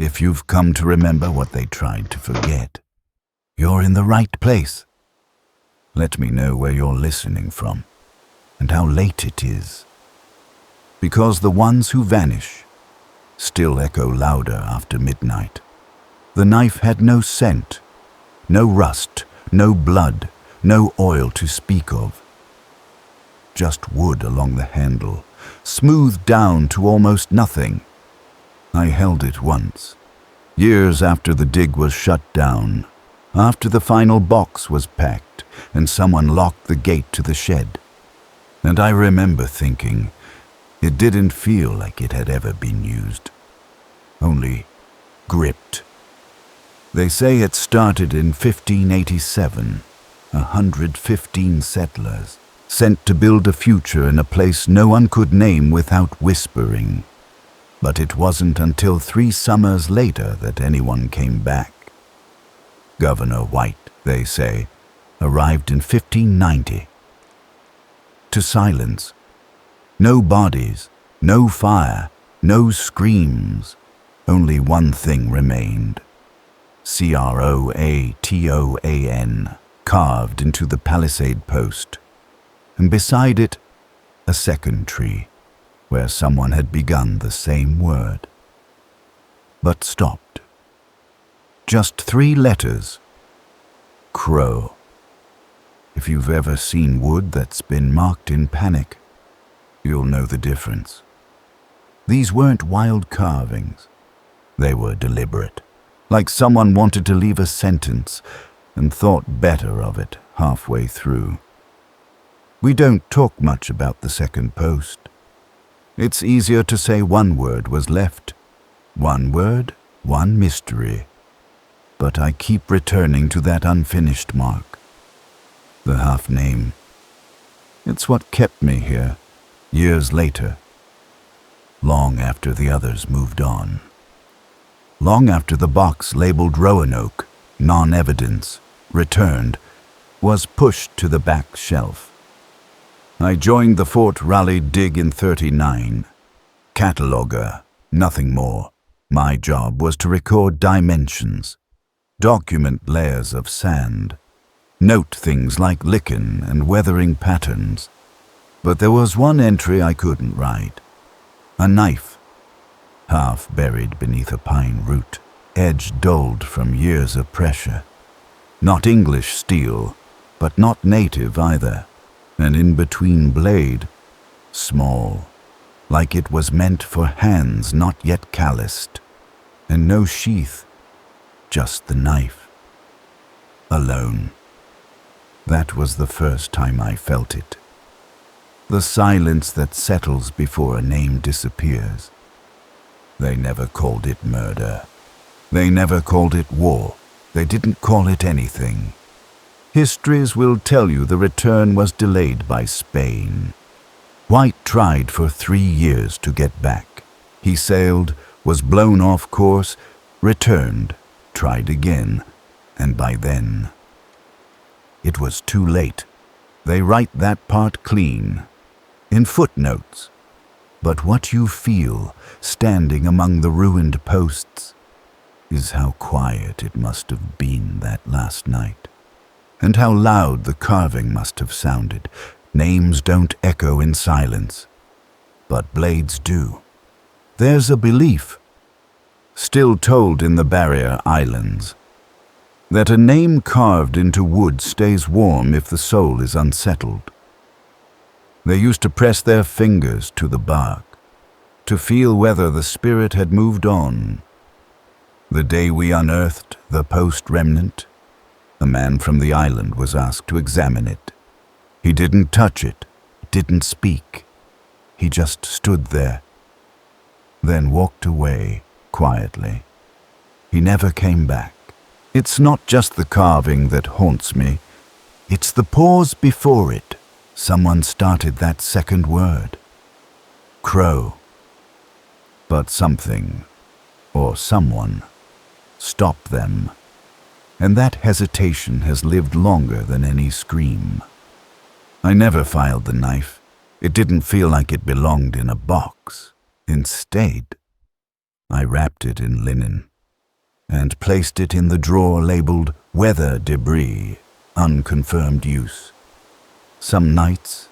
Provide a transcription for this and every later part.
If you've come to remember what they tried to forget, you're in the right place. Let me know where you're listening from and how late it is. Because the ones who vanish still echo louder after midnight. The knife had no scent, no rust, no blood, no oil to speak of. Just wood along the handle, smoothed down to almost nothing. I held it once, years after the dig was shut down, after the final box was packed and someone locked the gate to the shed. And I remember thinking, it didn't feel like it had ever been used, only gripped. They say it started in 1587, 115 settlers, sent to build a future in a place no one could name without whispering. But it wasn't until 3 summers later that anyone came back. Governor White, they say, arrived in 1590. To silence. No bodies, no fire, no screams. Only one thing remained. Croatoan, carved into the palisade post. And beside it, a second tree, where someone had begun the same word, but stopped. Just 3 letters. Crow. If you've ever seen wood that's been marked in panic, you'll know the difference. These weren't wild carvings. They were deliberate, like someone wanted to leave a sentence and thought better of it halfway through. We don't talk much about the second post. It's easier to say one word was left. One word, one mystery. But I keep returning to that unfinished mark. The half name. It's what kept me here, years later. Long after the others moved on. Long after the box labeled Roanoke, non-evidence, returned, was pushed to the back shelf. I joined the Fort Raleigh dig in 39. Cataloger, nothing more. My job was to record dimensions, document layers of sand, note things like lichen and weathering patterns. But there was one entry I couldn't write. A knife, half buried beneath a pine root, edge dulled from years of pressure. Not English steel, but not native either. An in-between blade, small, like it was meant for hands not yet calloused, and no sheath, just the knife. Alone. That was the first time I felt it. The silence that settles before a name disappears. They never called it murder. They never called it war. They didn't call it anything. Histories will tell you the return was delayed by Spain. White tried for 3 years to get back. He sailed, was blown off course, returned, tried again, and by then, it was too late. They write that part clean, in footnotes. But what you feel, standing among the ruined posts, is how quiet it must have been that last night. And how loud the carving must have sounded. Names don't echo in silence, but blades do. There's a belief, still told in the Barrier Islands, that a name carved into wood stays warm if the soul is unsettled. They used to press their fingers to the bark, to feel whether the spirit had moved on. The day we unearthed the post remnant, a man from the island was asked to examine it. He didn't touch it, didn't speak. He just stood there, then walked away quietly. He never came back. It's not just the carving that haunts me. It's the pause before it. Someone started that second word. Crow. But something, or someone, stopped them. And that hesitation has lived longer than any scream. I never filed the knife. It didn't feel like it belonged in a box. Instead, I wrapped it in linen, and placed it in the drawer labeled weather debris, unconfirmed use. Some nights,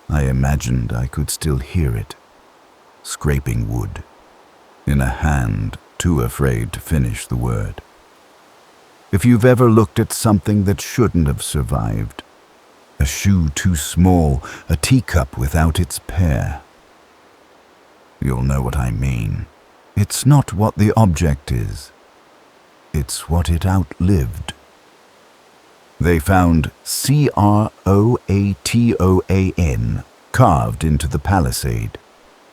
I imagined I could still hear it, scraping wood, in a hand too afraid to finish the word. If you've ever looked at something that shouldn't have survived, a shoe too small, a teacup without its pair, you'll know what I mean. It's not what the object is, it's what it outlived. They found Croatoan carved into the palisade,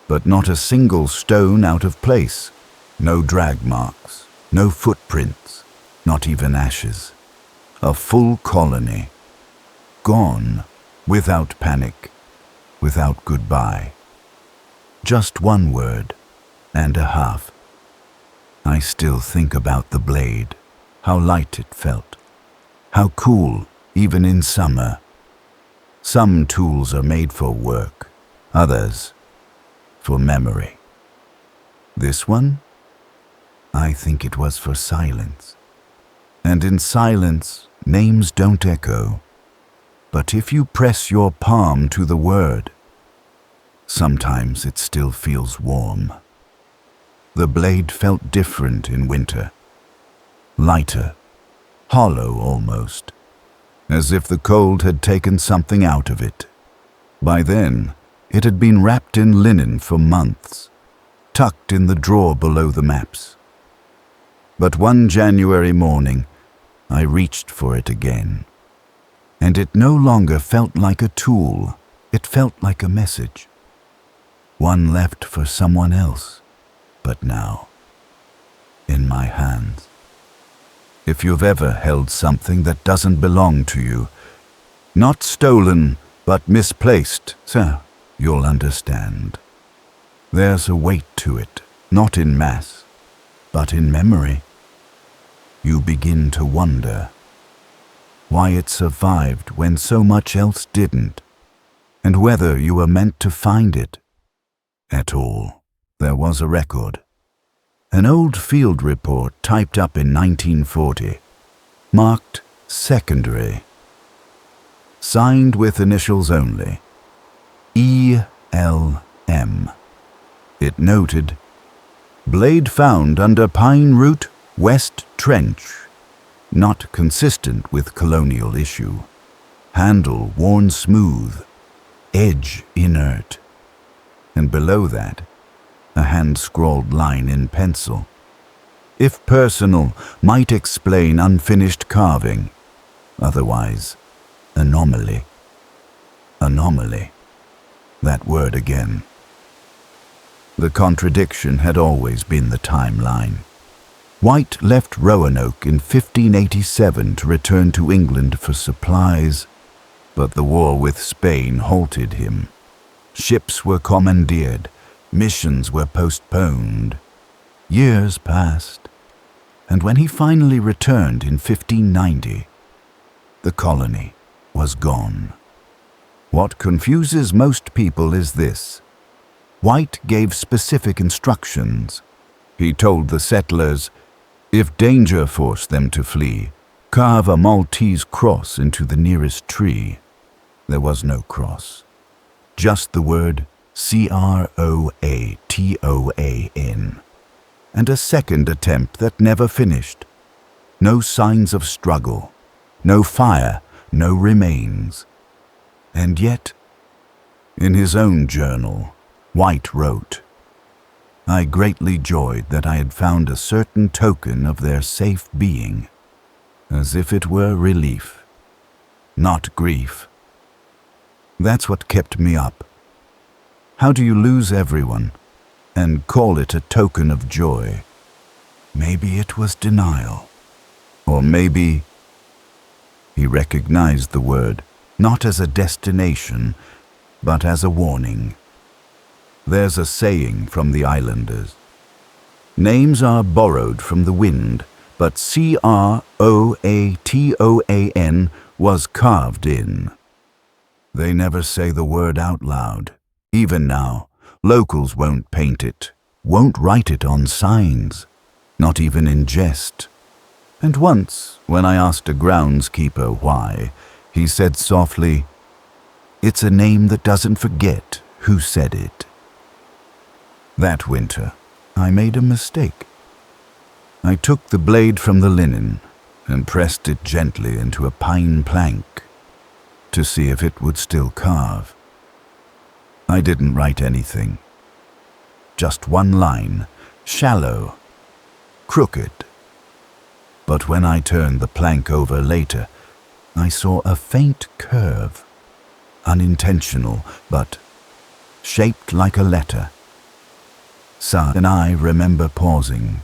but not a single stone out of place, no drag marks, no footprints, not even ashes. A full colony, gone, without panic, without goodbye. Just one word and a half. I still think about the blade, how light it felt, how cool even in summer. Some tools are made for work, others for memory. This one? I think it was for silence. And in silence, names don't echo. But if you press your palm to the word, sometimes it still feels warm. The blade felt different in winter. Lighter, hollow almost, as if the cold had taken something out of it. By then, it had been wrapped in linen for months, tucked in the drawer below the maps. But one January morning, I reached for it again, and it no longer felt like a tool, it felt like a message. One left for someone else, but now, in my hands. If you've ever held something that doesn't belong to you, not stolen, but misplaced, so you'll understand. There's a weight to it, not in mass, but in memory. You begin to wonder why it survived when so much else didn't, and whether you were meant to find it at all. There was a record. An old field report typed up in 1940, marked secondary, signed with initials only, ELM. It noted, blade found under Pine Root, West Trench, not consistent with colonial issue, handle worn smooth, edge inert, and below that, a hand-scrawled line in pencil. If personal, might explain unfinished carving. Otherwise, anomaly. Anomaly. That word again. The contradiction had always been the timeline. White left Roanoke in 1587 to return to England for supplies, but the war with Spain halted him. Ships were commandeered, missions were postponed. Years passed, and when he finally returned in 1590, the colony was gone. What confuses most people is this. White gave specific instructions. He told the settlers, if danger forced them to flee, carve a Maltese cross into the nearest tree. There was no cross, just the word Croatoan, and a second attempt that never finished. No signs of struggle, no fire, no remains. And yet, in his own journal, White wrote, I greatly joyed that I had found a certain token of their safe being, as if it were relief, not grief. That's what kept me up. How do you lose everyone and call it a token of joy? Maybe it was denial, or maybe he recognized the word not as a destination, but as a warning. There's a saying from the islanders. Names are borrowed from the wind, but Croatoan was carved in. They never say the word out loud. Even now, locals won't paint it, won't write it on signs. not even in jest. And once, when I asked a groundskeeper why, he said softly, "It's a name that doesn't forget who said it." That winter, I made a mistake. I took the blade from the linen and pressed it gently into a pine plank to see if it would still carve. I didn't write anything. Just one line, shallow, crooked. But when I turned the plank over later, I saw a faint curve, unintentional, but shaped like a letter. Sa and I remember pausing,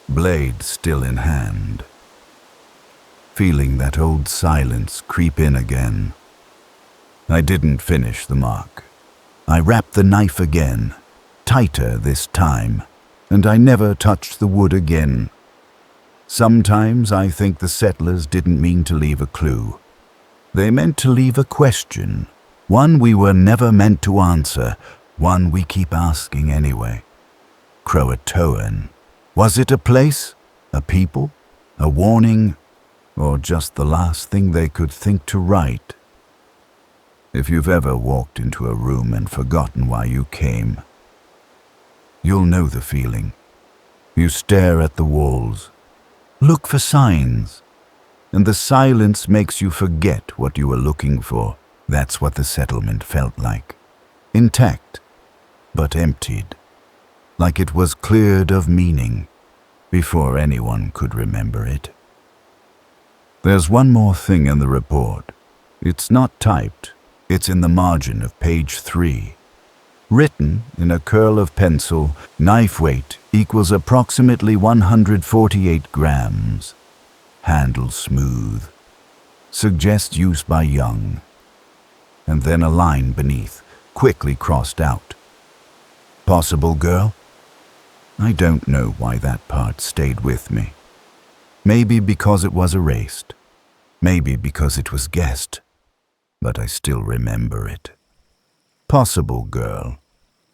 blade still in hand, feeling that old silence creep in again. I didn't finish the mark. I wrapped the knife again, tighter this time, and I never touched the wood again. Sometimes I think the settlers didn't mean to leave a clue. They meant to leave a question, one we were never meant to answer, one we keep asking anyway. Croatoan. Was it a place, a people, a warning, or just the last thing they could think to write? If you've ever walked into a room and forgotten why you came, you'll know the feeling. You stare at the walls, look for signs, and the silence makes you forget what you were looking for. That's what the settlement felt like. Intact, but emptied, like it was cleared of meaning before anyone could remember it. There's one more thing in the report. It's not typed. It's in the margin of page 3. Written in a curl of pencil, knife weight equals approximately 148 grams. Handle smooth. Suggests use by young. And then a line beneath, quickly crossed out. Possible girl? I don't know why that part stayed with me. Maybe because it was erased. Maybe because it was guessed. But I still remember it. Possible girl.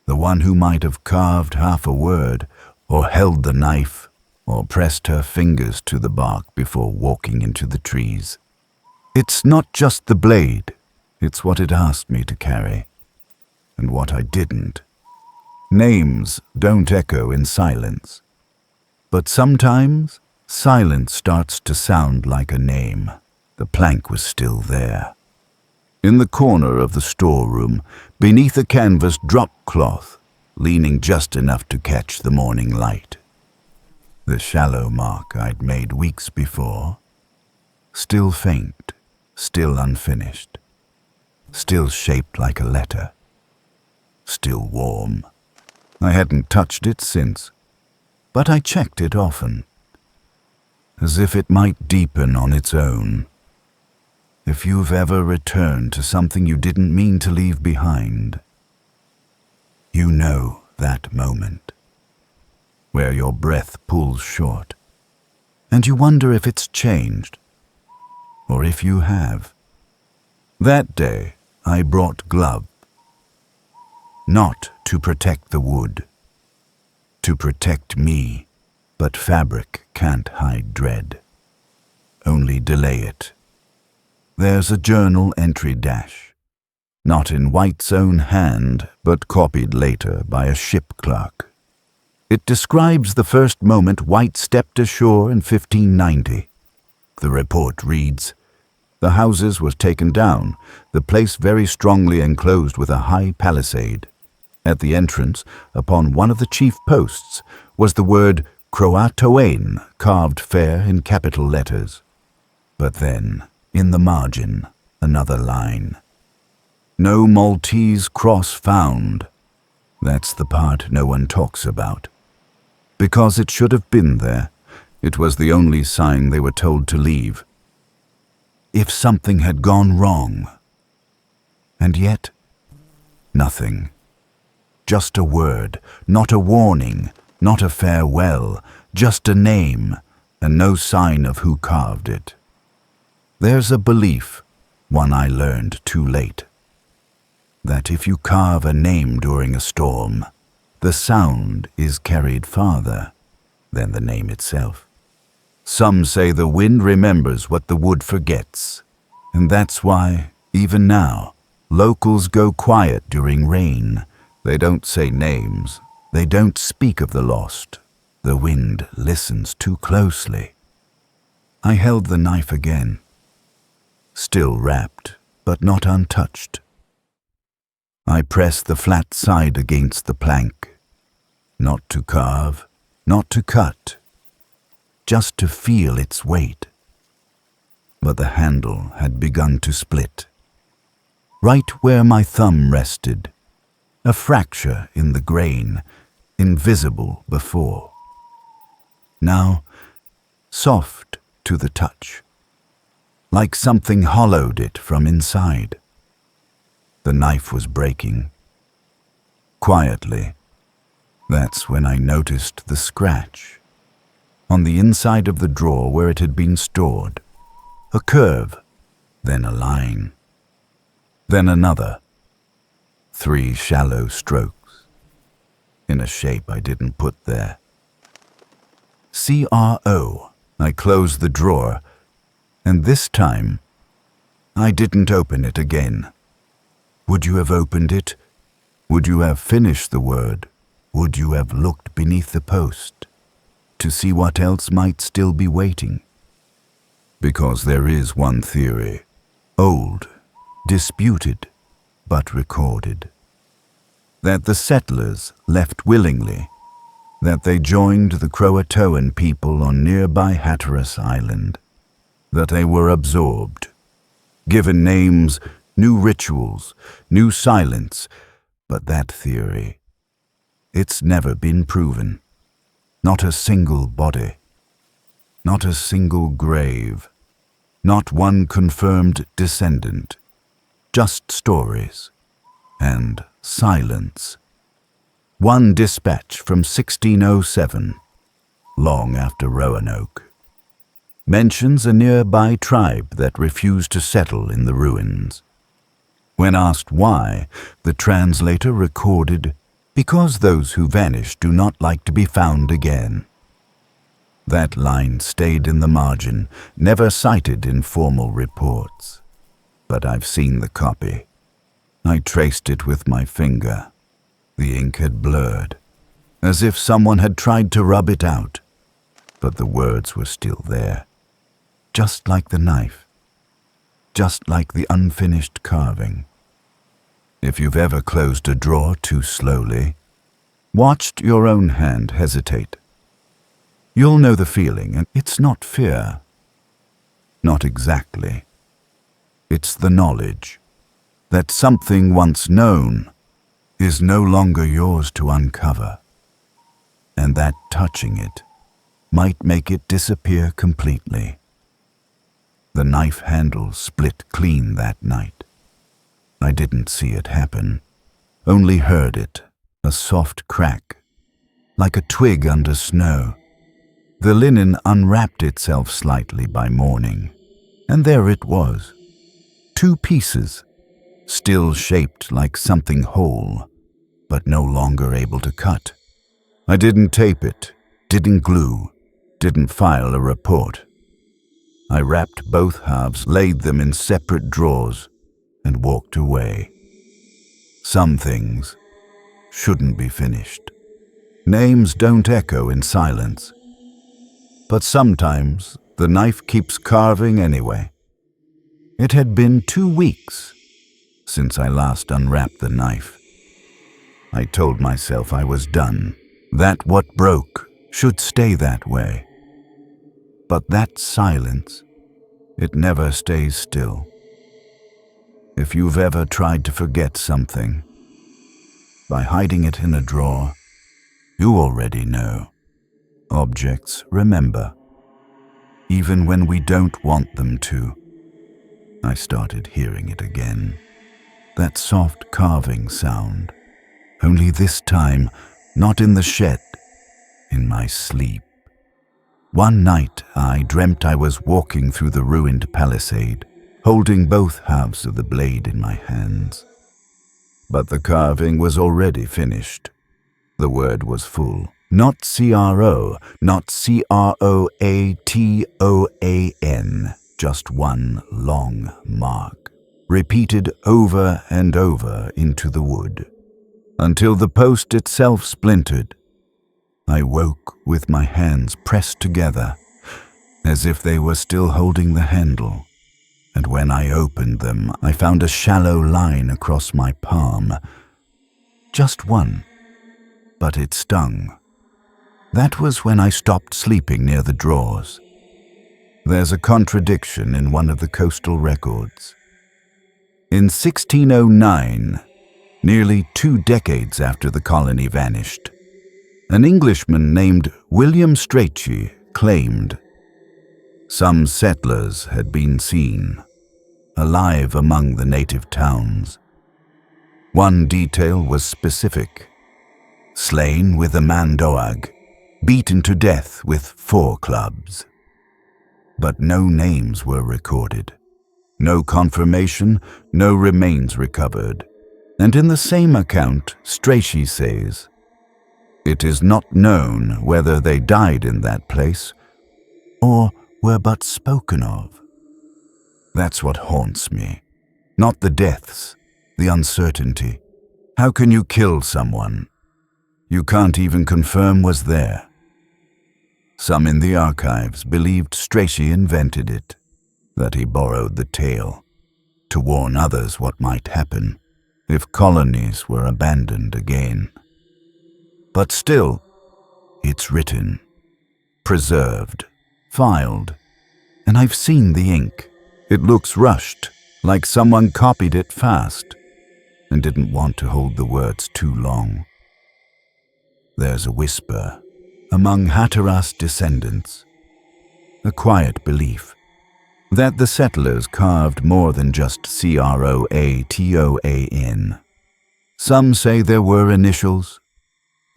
The one who might have carved half a word, or held the knife, or pressed her fingers to the bark before walking into the trees. It's not just the blade. It's what it asked me to carry. And what I didn't. Names don't echo in silence. But sometimes, silence starts to sound like a name. The plank was still there. In the corner of the storeroom, beneath a canvas drop cloth, leaning just enough to catch the morning light. The shallow mark I'd made weeks before. Still faint, still unfinished. Still shaped like a letter. Still warm. I hadn't touched it since, but I checked it often, as if it might deepen on its own. If you've ever returned to something you didn't mean to leave behind, you know that moment, where your breath pulls short, and you wonder if it's changed, or if you have. That day, I brought gloves. Not to protect the wood, to protect me, but fabric can't hide dread, only delay it. There's a journal entry dash, not in White's own hand, but copied later by a ship clerk. It describes the first moment White stepped ashore in 1590. The report reads, "The houses were taken down, the place very strongly enclosed with a high palisade. At the entrance, upon one of the chief posts, was the word Croatoan carved fair in capital letters. But then, in the margin, another line. No Maltese cross found. That's the part no one talks about. Because it should have been there. It was the only sign they were told to leave. If something had gone wrong. And yet, nothing. Just a word, not a warning, not a farewell, just a name, and no sign of who carved it. There's a belief, one I learned too late, that if you carve a name during a storm, the sound is carried farther. than the name itself. Some say the wind remembers what the wood forgets, and that's why, even now, locals go quiet during rain. They don't say names. They don't speak of the lost. The wind listens too closely. I held the knife again, still wrapped, but not untouched. I pressed the flat side against the plank, not to carve, not to cut, just to feel its weight. But the handle had begun to split. Right where my thumb rested, a fracture in the grain, invisible before. Now, soft to the touch, like something hollowed it from inside. The knife was breaking. Quietly, that's when I noticed the scratch on the inside of the drawer where it had been stored. A curve, then a line, then another. 3 shallow strokes, in a shape I didn't put there. CRO. I closed the drawer, and this time, I didn't open it again. Would you have opened it? Would you have finished the word? Would you have looked beneath the post to see what else might still be waiting? Because there is one theory, old, disputed, but recorded, that the settlers left willingly, that they joined the Croatoan people on nearby Hatteras Island, that they were absorbed, given names, new rituals, new silence, but that theory, it's never been proven. Not a single body, not a single grave, not one confirmed descendant, just stories and silence. One dispatch from 1607, long after Roanoke, mentions a nearby tribe that refused to settle in the ruins. When asked why, the translator recorded, "Because those who vanish do not like to be found again." That line stayed in the margin, never cited in formal reports. But I've seen the copy. I traced it with my finger. The ink had blurred, as if someone had tried to rub it out, but the words were still there, just like the knife, just like the unfinished carving. If you've ever closed a drawer too slowly, watched your own hand hesitate, you'll know the feeling, and it's not fear. Not exactly. It's the knowledge that something once known is no longer yours to uncover, and that touching it might make it disappear completely. The knife handle split clean that night. I didn't see it happen, only heard it, a soft crack, like a twig under snow. The linen unwrapped itself slightly by morning, and there it was. 2 pieces, still shaped like something whole, but no longer able to cut. I didn't tape it, didn't glue, didn't file a report. I wrapped both halves, laid them in separate drawers, and walked away. Some things shouldn't be finished. Names don't echo in silence. But sometimes the knife keeps carving anyway. It had been 2 weeks since I last unwrapped the knife. I told myself I was done, that what broke should stay that way. But that silence, it never stays still. If you've ever tried to forget something, by hiding it in a drawer, you already know. Objects remember, even when we don't want them to. I started hearing it again, that soft carving sound, only this time not in the shed, in my sleep. One night I dreamt I was walking through the ruined palisade, holding both halves of the blade in my hands. But the carving was already finished. The word was full, Not C-R-O, not C-R-O-A-T-O-A-N, just one long mark, repeated over and over into the wood, until the post itself splintered. I woke with my hands pressed together, as if they were still holding the handle, and when I opened them, I found a shallow line across my palm. Just one, but it stung. That was when I stopped sleeping near the drawers. There's a contradiction in one of the coastal records. In 1609, nearly 2 decades after the colony vanished, an Englishman named William Strachey claimed some settlers had been seen, alive among the native towns. One detail was specific: slain with a mandoag, beaten to death with 4 clubs. But no names were recorded, no confirmation, no remains recovered. And in the same account, Strachey says, "It is not known whether they died in that place or were but spoken of." That's what haunts me, not the deaths, the uncertainty. How can you kill someone you can't even confirm was there? Some in the archives believed Strachey invented it, that he borrowed the tale to warn others what might happen if colonies were abandoned again. But still, it's written, preserved, filed, and I've seen the ink. It looks rushed, like someone copied it fast and didn't want to hold the words too long. There's a whisper among Hatteras descendants, a quiet belief that the settlers carved more than just Croatoan. Some say there were initials,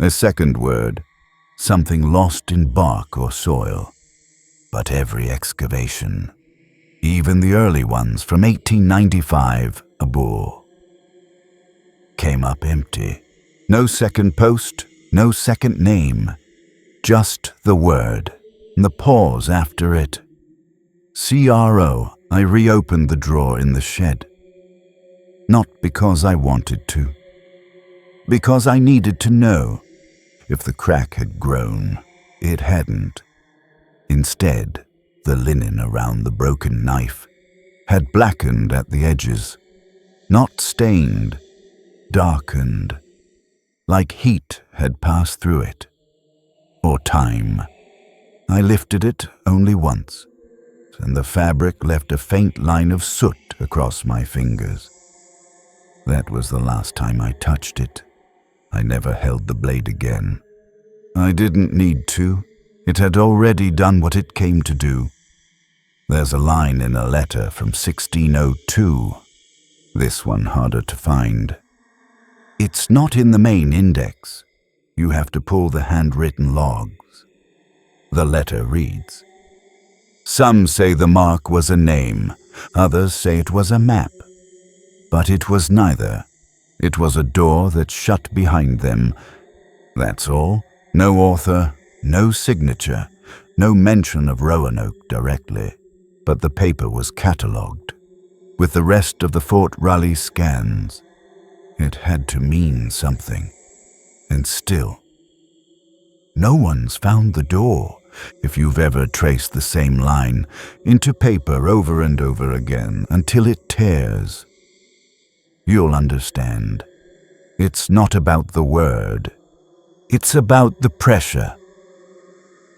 a second word, something lost in bark or soil. But every excavation, even the early ones from 1895 aboard, came up empty. No second post, no second name, just the word, and the pause after it. C-R-O. I reopened the drawer in the shed. Not because I wanted to, because I needed to know. If the crack had grown, it hadn't. Instead, the linen around the broken knife had blackened at the edges, not stained, darkened, like heat had passed through it, or time. I lifted it only once, and the fabric left a faint line of soot across my fingers. That was the last time I touched it. I never held the blade again. I didn't need to. It had already done what it came to do. There's a line in a letter from 1602. This one harder to find. It's not in the main index. You have to pull the handwritten logs. The letter reads, "Some say the mark was a name, others say it was a map. But it was neither. It was a door that shut behind them. That's all. No author, no signature, no mention of Roanoke directly. But the paper was catalogued, with the rest of the Fort Raleigh scans. It had to mean something. And still, no one's found the door. If you've ever traced the same line into paper over and over again until it tears, you'll understand. It's not about the word. It's about the pressure,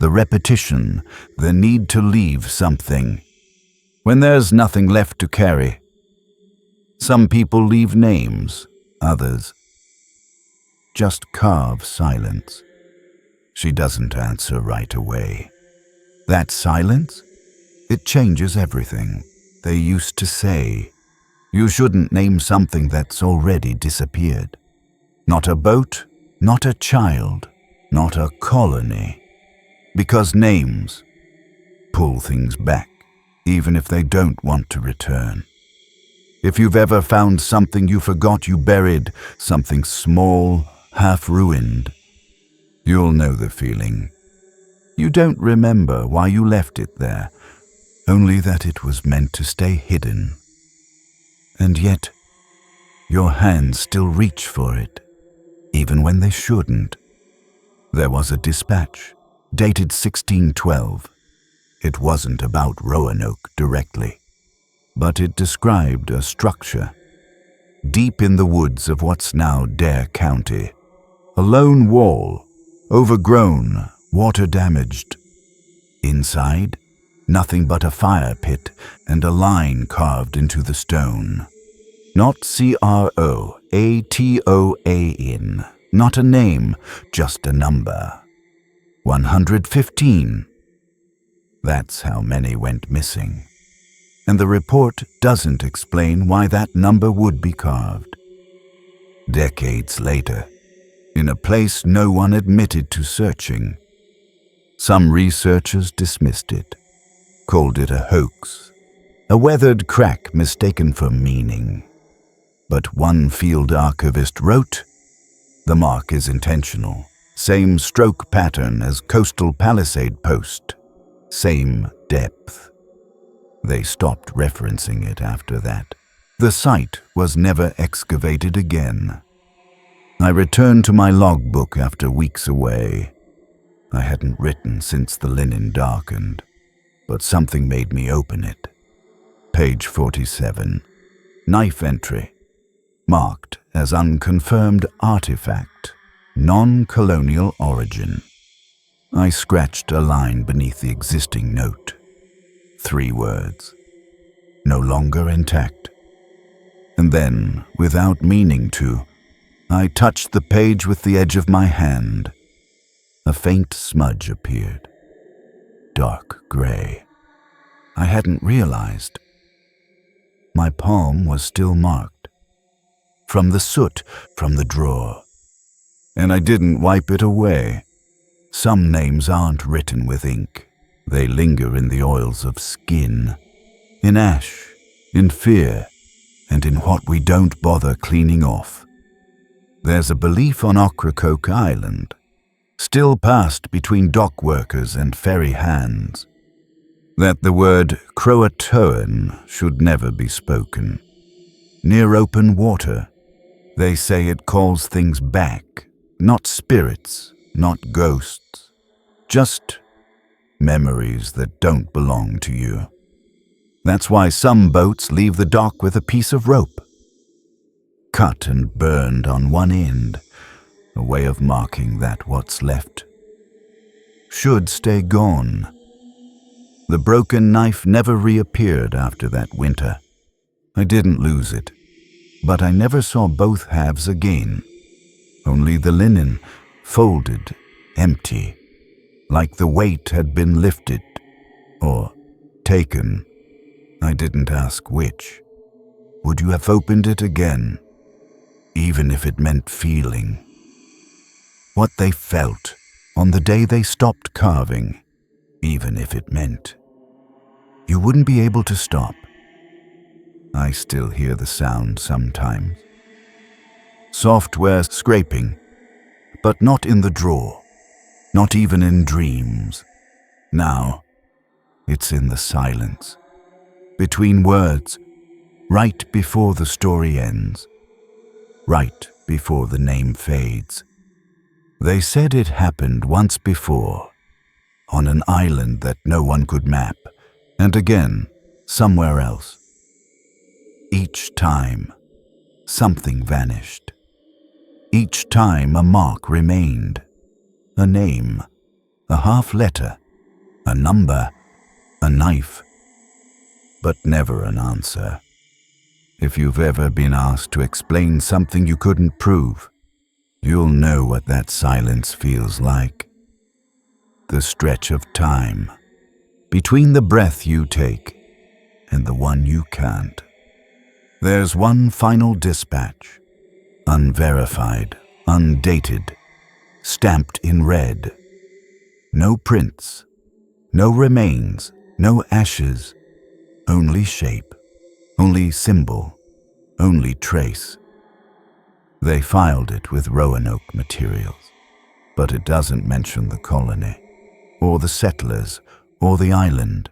the repetition, the need to leave something. When there's nothing left to carry, some people leave names, others just carve silence. She doesn't answer right away. That silence, it changes everything. They used to say, you shouldn't name something that's already disappeared. Not a boat, not a child, not a colony. Because names pull things back, even if they don't want to return. If you've ever found something you forgot you buried, something small, half ruined, You'll know the feeling. You don't remember why you left it there, only that it was meant to stay hidden. And yet, your hands still reach for it, even when they shouldn't. There was a dispatch, dated 1612. It wasn't about Roanoke directly, but it described a structure deep in the woods of what's now Dare County. A lone wall, overgrown, water-damaged. Inside, nothing but a fire pit and a line carved into the stone. Not Croatoan, not a name, just a number. 115. That's how many went missing. And the report doesn't explain why that number would be carved. Decades later, in a place no one admitted to searching, some researchers dismissed it, called it a hoax, a weathered crack mistaken for meaning. But one field archivist wrote, "The mark is intentional. Same stroke pattern as coastal palisade post. Same depth." They stopped referencing it after that. The site was never excavated again. I returned to my logbook after weeks away. I hadn't written since the linen darkened, but something made me open it. Page 47. Knife entry. Marked as unconfirmed artifact, non-colonial origin. I scratched a line beneath the existing note. 3 words. No longer intact. And then, without meaning to, I touched the page with the edge of my hand. A faint smudge appeared. Dark gray. I hadn't realized. My palm was still marked. From the soot from the drawer. And I didn't wipe it away. Some names aren't written with ink. They linger in the oils of skin, in ash, in fear, and in what we don't bother cleaning off. There's a belief on Ocracoke Island, still passed between dock workers and ferry hands, that the word Croatoan should never be spoken. Near open water, they say it calls things back, not spirits, not ghosts, just memories that don't belong to you. That's why some boats leave the dock with a piece of rope, cut and burned on one end, a way of marking that what's left should stay gone. The broken knife never reappeared after that winter. I didn't lose it, but I never saw both halves again. Only the linen, folded, empty, like the weight had been lifted, or taken. I didn't ask which. Would you have opened it again, even if it meant feeling what they felt on the day they stopped carving, even if it meant you wouldn't be able to stop? I still hear the sound sometimes. Software scraping, but not in the drawer, not even in dreams. Now, it's in the silence, between words, right before the story ends, right before the name fades. They said it happened once before, on an island that no one could map, and again, somewhere else. Each time, something vanished. Each time a mark remained, a name, a half letter, a number, a knife, but never an answer. If you've ever been asked to explain something you couldn't prove, you'll know what that silence feels like. The stretch of time between the breath you take and the one you can't. There's one final dispatch, unverified, undated, stamped in red. No prints, no remains, no ashes, only shape, only symbol, only trace. They filed it with Roanoke materials. but it doesn't mention the colony, or the settlers, or the island,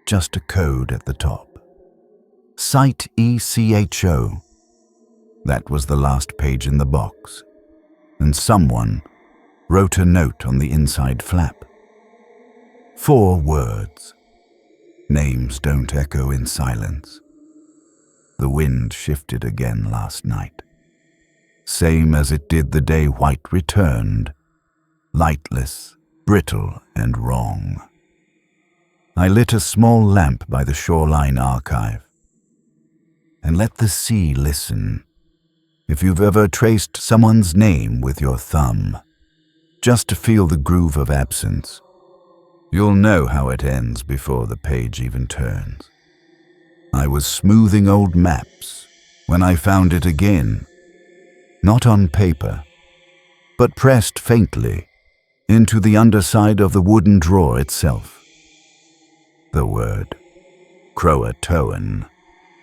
just a code at the top. Site ECHO. That was the last page in the box, and someone wrote a note on the inside flap. 4 words. Names don't echo in silence. The wind shifted again last night, same as it did the day White returned, lightless, brittle, and wrong. I lit a small lamp by the shoreline archive and let the sea listen. If you've ever traced someone's name with your thumb, just to feel the groove of absence, you'll know how it ends before the page even turns. I was smoothing old maps when I found it again, not on paper, but pressed faintly into the underside of the wooden drawer itself. The word Croatoan,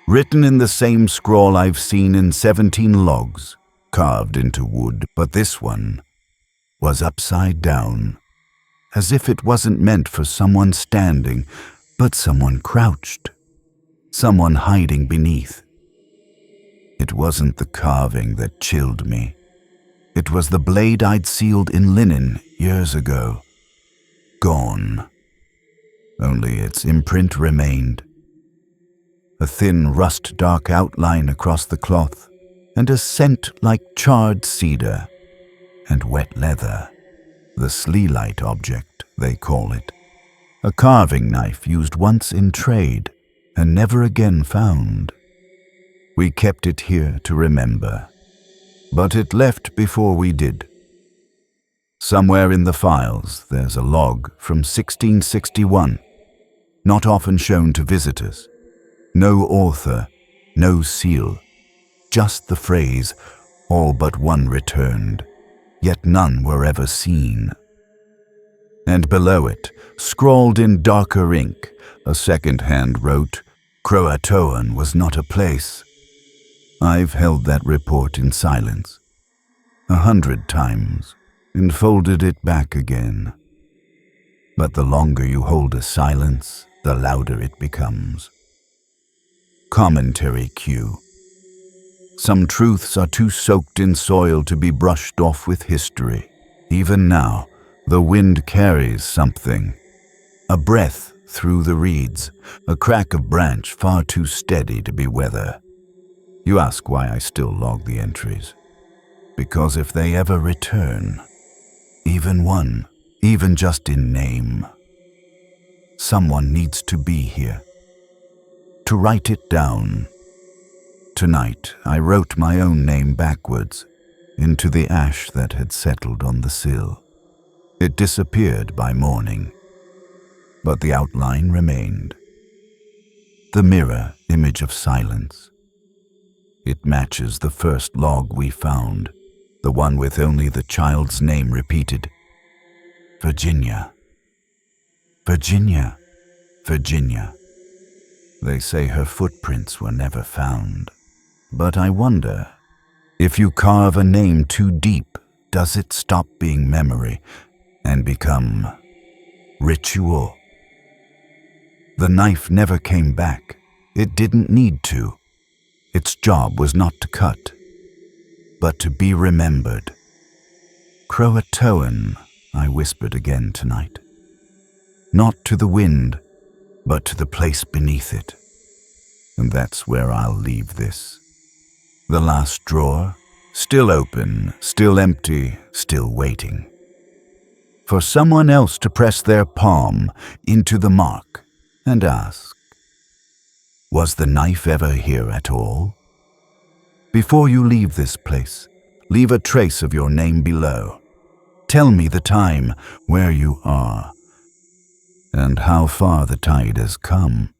written in the same scrawl I've seen in 17 logs, carved into wood, but this one was upside down, as if it wasn't meant for someone standing, but someone crouched, someone hiding beneath. It wasn't the carving that chilled me. It was the blade I'd sealed in linen years ago. Gone. Only its imprint remained. A thin rust-dark outline across the cloth, and a scent like charred cedar and wet leather. The Sleepless object, they call it. A carving knife used once in trade and never again found. We kept it here to remember, but it left before we did. Somewhere in the files, there's a log from 1661, not often shown to visitors. No author, no seal, just the phrase, all but one returned, yet none were ever seen. And below it, scrawled in darker ink, a second hand wrote, Croatoan was not a place. I've held that report in silence 100 times and folded it back again. But the longer you hold a silence, the louder it becomes. Commentary cue. Some truths are too soaked in soil to be brushed off with history. Even now, the wind carries something. A breath through the reeds, a crack of branch far too steady to be weather. You ask why I still log the entries. Because if they ever return, even one, even just in name, someone needs to be here, to write it down. Tonight, I wrote my own name backwards into the ash that had settled on the sill. It disappeared by morning, but the outline remained. The mirror image of silence. It matches the first log we found, the one with only the child's name repeated. Virginia. Virginia. Virginia. They say her footprints were never found. But I wonder, if you carve a name too deep, does it stop being memory and become ritual? The knife never came back. It didn't need to. Its job was not to cut, but to be remembered. Croatoan, I whispered again tonight. Not to the wind, but to the place beneath it. And that's where I'll leave this. The last drawer, still open, still empty, still waiting. For someone else to press their palm into the mark and ask, was the knife ever here at all? Before you leave this place, leave a trace of your name below. Tell me the time, where you are, and how far the tide has come.